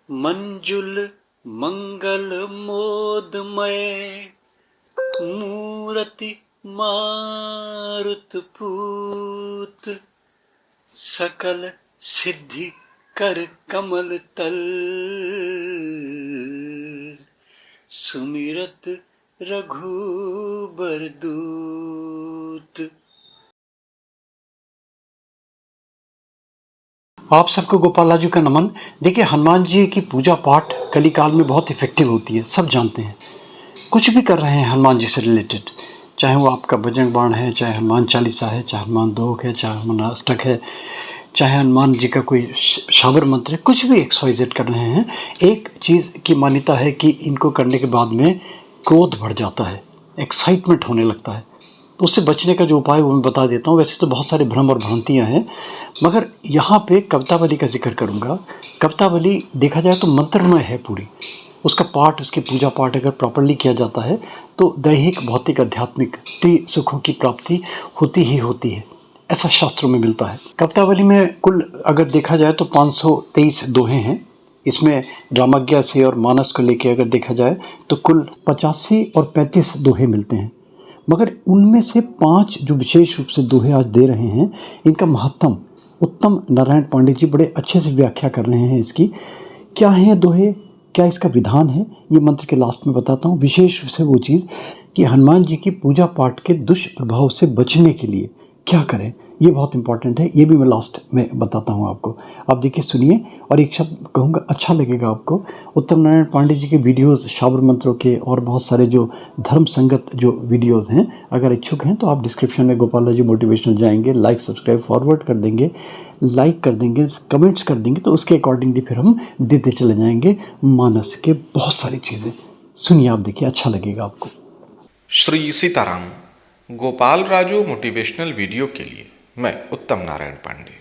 मंजुल मंगल मोदमय मूरति मारुत पूत सकल सिद्धि कर कमल तल सुमिरत रघुबर दूत। आप सबको गोपाल लाजू का नमन। देखिए, हनुमान जी की पूजा पाठ कलिकाल में बहुत इफेक्टिव होती है, सब जानते हैं। कुछ भी कर रहे हैं हनुमान जी से रिलेटेड, चाहे वो आपका बजरंग बाण है, चाहे हनुमान चालीसा है, चाहे हनुमान दोह है, चाहे हनुमान अष्टक है, चाहे हनुमान जी का कोई शाबर मंत्र है, कुछ भी XYZ कर रहे हैं। एक चीज़ की मान्यता है कि इनको करने के बाद में क्रोध बढ़ जाता है, एक्साइटमेंट होने लगता है। तो उससे बचने का जो उपाय वो मैं बता देता हूँ। वैसे तो बहुत सारे भ्रम और भ्रांतियाँ हैं, मगर यहाँ पे कवितावली का जिक्र करूँगा। कवितावली देखा जाए तो मंत्रमय है पूरी। उसका पाठ, उसकी पूजा पाठ अगर प्रॉपरली किया जाता है तो दैहिक, भौतिक, आध्यात्मिक सुखों की प्राप्ति होती ही होती है, ऐसा शास्त्रों में मिलता है। कवितावली में कुल अगर देखा जाए तो 523 दोहे हैं। इसमें रामाज्ञा से और मानस को लेके अगर देखा जाए तो कुल 85 और 35 दोहे मिलते हैं। मगर उनमें से 5 जो विशेष रूप से दोहे आज दे रहे हैं, इनका महत्तम उत्तम नारायण पांडे जी बड़े अच्छे से व्याख्या कर रहे हैं इसकी। क्या है दोहे, क्या इसका विधान है, ये मंत्र के लास्ट में बताता हूँ। विशेष रूप से वो चीज़ कि हनुमान जी की पूजा पाठ के दुष्प्रभाव से बचने के लिए क्या करें, ये बहुत इंपॉर्टेंट है। ये भी मैं लास्ट में बताता हूँ आपको। आप देखिए, सुनिए, और एक शब्द कहूँगा, अच्छा लगेगा आपको। उत्तम नारायण पांडे जी के वीडियोज़, शाबर मंत्रों के और बहुत सारे जो धर्म संगत जो वीडियोज़ हैं, अगर इच्छुक हैं तो आप डिस्क्रिप्शन में गोपाल जी मोटिवेशनल जाएंगे, लाइक सब्सक्राइब फॉरवर्ड कर देंगे, लाइक कर देंगे, कमेंट्स कर देंगे, तो उसके अकॉर्डिंगली फिर हम देते चले जाएंगे मानस के बहुत सारी चीज़ें। सुनिए, आप देखिए, अच्छा लगेगा आपको। श्री सीताराम। गोपाल राजू मोटिवेशनल वीडियो के लिए मैं उत्तम नारायण पांडे।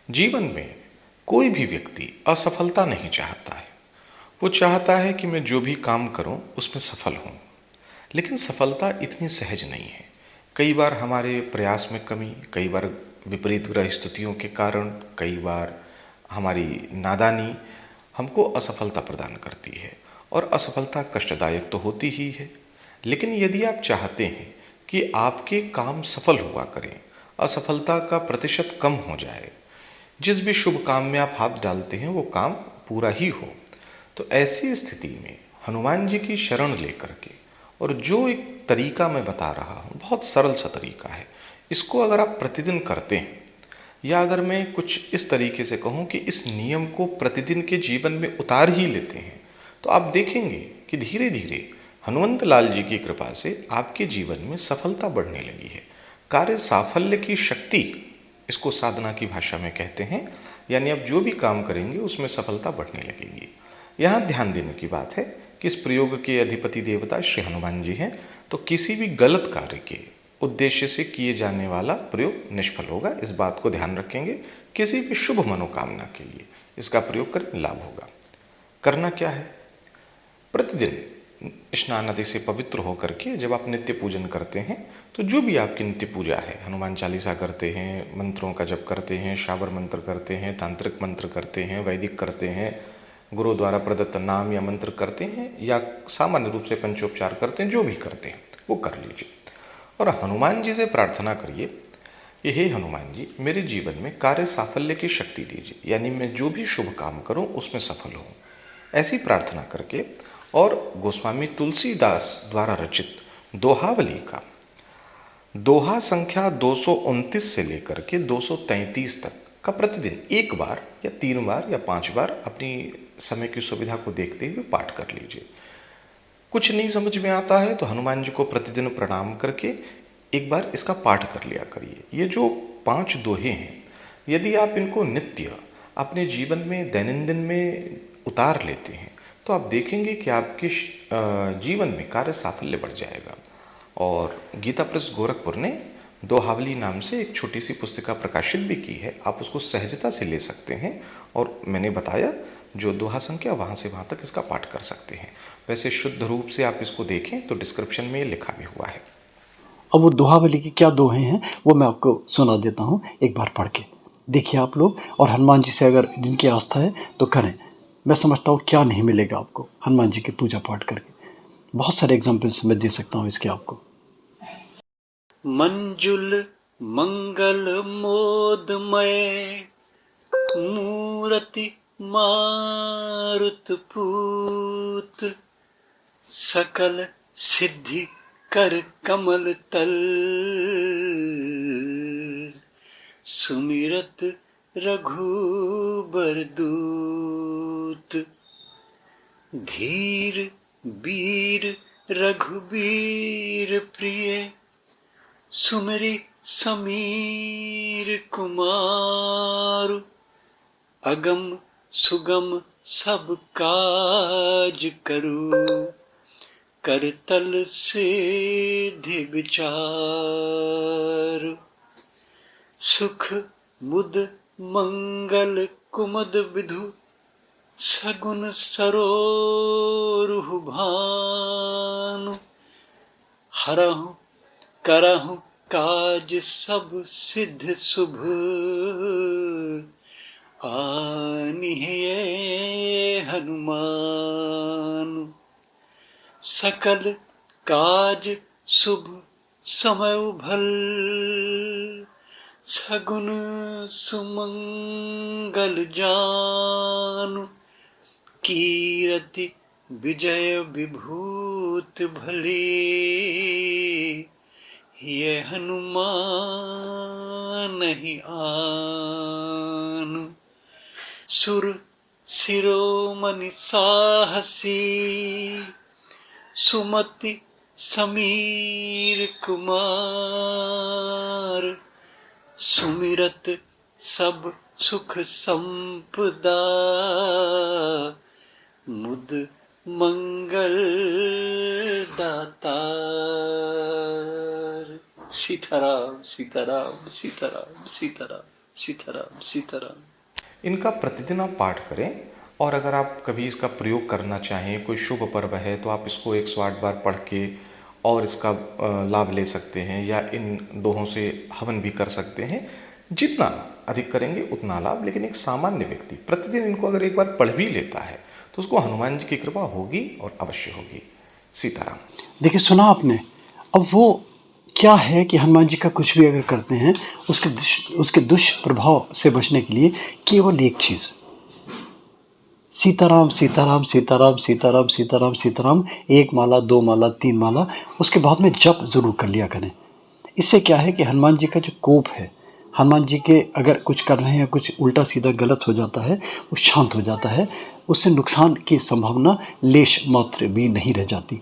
जीवन में कोई भी व्यक्ति असफलता नहीं चाहता है। वो चाहता है कि मैं जो भी काम करूं उसमें सफल हूं। लेकिन सफलता इतनी सहज नहीं है। कई बार हमारे प्रयास में कमी, कई बार विपरीत ग्रह स्थितियों के कारण, कई बार हमारी नादानी हमको असफलता प्रदान करती है। और असफलता कष्टदायक तो होती ही है। लेकिन यदि आप चाहते हैं कि आपके काम सफल हुआ करें, असफलता का प्रतिशत कम हो जाए, जिस भी शुभ काम में आप हाथ डालते हैं वो काम पूरा ही हो, तो ऐसी स्थिति में हनुमान जी की शरण लेकर के, और जो एक तरीका मैं बता रहा हूँ, बहुत सरल सा तरीका है, इसको अगर आप प्रतिदिन करते हैं, या अगर मैं कुछ इस तरीके से कहूँ कि इस नियम को प्रतिदिन के जीवन में उतार ही लेते हैं, तो आप देखेंगे कि धीरे धीरे हनुमंत लाल जी की कृपा से आपके जीवन में सफलता बढ़ने लगी है। कार्य साफल्य की शक्ति, इसको साधना की भाषा में कहते हैं। यानी आप जो भी काम करेंगे उसमें सफलता बढ़ने लगेगी। यहाँ ध्यान देने की बात है कि इस प्रयोग के अधिपति देवता श्री हनुमान जी हैं, तो किसी भी गलत कार्य के उद्देश्य से किए जाने वाला प्रयोग निष्फल होगा। इस बात को ध्यान रखेंगे। किसी भी शुभ मनोकामना के लिए इसका प्रयोग करें, लाभ होगा। करना क्या है? प्रतिदिन स्नान आदि से पवित्र होकर के जब आप नित्य पूजन करते हैं, तो जो भी आपकी नित्य पूजा है, हनुमान चालीसा करते हैं, मंत्रों का जप करते हैं, शाबर मंत्र करते हैं, तांत्रिक मंत्र करते हैं, वैदिक करते हैं, गुरु द्वारा प्रदत्त नाम या मंत्र करते हैं, या सामान्य रूप से पंचोपचार करते हैं, जो भी करते हैं वो कर लीजिए। और हनुमान जी से प्रार्थना करिए कि हे हनुमान जी, मेरे जीवन में कार्य साफल्य की शक्ति दीजिए, यानी मैं जो भी शुभ काम करूं उसमें सफल हूं। ऐसी प्रार्थना करके, और गोस्वामी तुलसीदास द्वारा रचित दोहावली का दोहा संख्या 229 से लेकर के 233 तक का प्रतिदिन एक बार या 3 बार या 5 बार अपनी समय की सुविधा को देखते हुए पाठ कर लीजिए। कुछ नहीं समझ में आता है तो हनुमान जी को प्रतिदिन प्रणाम करके एक बार इसका पाठ कर लिया करिए। ये जो 5 दोहे हैं, यदि आप इनको नित्य अपने जीवन में, दैनंदिन में उतार लेते हैं, तो आप देखेंगे कि आपके जीवन में कार्य साफल्य बढ़ जाएगा। और गीता प्रेस गोरखपुर ने दोहावली नाम से एक छोटी सी पुस्तिका प्रकाशित भी की है। आप उसको सहजता से ले सकते हैं, और मैंने बताया जो दोहा संख्या, वहाँ से वहाँ तक इसका पाठ कर सकते हैं। वैसे शुद्ध रूप से आप इसको देखें तो डिस्क्रिप्शन में ये लिखा भी हुआ है। अब वो दोहावली के क्या दोहे हैं वो मैं आपको सुना देता हूँ, एक बार पढ़ के देखिए आप लोग। और हनुमान जी से अगर जिनकी आस्था है तो करें। मैं समझता हूँ क्या नहीं मिलेगा आपको हनुमान जी की पूजा पाठ करके। बहुत सारे एग्जाम्पल्स मैं दे सकता हूँ इसके आपको। मंजुल मंगल मोदमय मूर्ति मारुत पूत सकल सिद्धि कर कमल तल सुमिरत रघुबर दूत धीर वीर रघुबीर प्रिय सुमरि समीर कुमार अगम सुगम सब काज करू करतल सिद्धि विचार सुख मुद मंगल कुमद विधु सगुन सरोरुह भानु हरहु करहु काज सब सिद्ध शुभ आनिहे हनुमान सकल काज शुभ समय भल सगुन सुमंगल जानु कीरति विजय विभूत भले ये हनुमान नहीं आनु सुर शिरोमणि साहसी सुमति समीर कुमार सुमिरत सब सुख संपदा मुद मंगल दातार। सीताराम सीताराम सीताराम सीताराम सीताराम सीताराम। इनका प्रतिदिन आप पाठ करें और अगर आप कभी इसका प्रयोग करना चाहें, कोई शुभ पर्व है तो आप इसको 108 बार पढ़ के और इसका लाभ ले सकते हैं, या इन दोहों से हवन भी कर सकते हैं। जितना अधिक करेंगे उतना लाभ। लेकिन एक सामान्य व्यक्ति प्रतिदिन इनको अगर एक बार पढ़ भी लेता है तो उसको हनुमान जी की कृपा होगी और अवश्य होगी। सीताराम। देखिए, सुना आपने। अब वो क्या है कि हनुमान जी का कुछ भी अगर करते हैं उसके दुष्प्रभाव से बचने के लिए केवल एक चीज़, सीताराम सीताराम सीताराम सीताराम सीताराम सीताराम, 1 माला 2 माला 3 माला, उसके बाद में जप ज़रूर कर लिया करें। इससे क्या है कि हनुमान जी का जो कोप है, हनुमान जी के अगर कुछ कर रहे हैं, कुछ उल्टा सीधा गलत हो जाता है, वो शांत हो जाता है। उससे नुकसान की संभावना लेश मात्र भी नहीं रह जाती।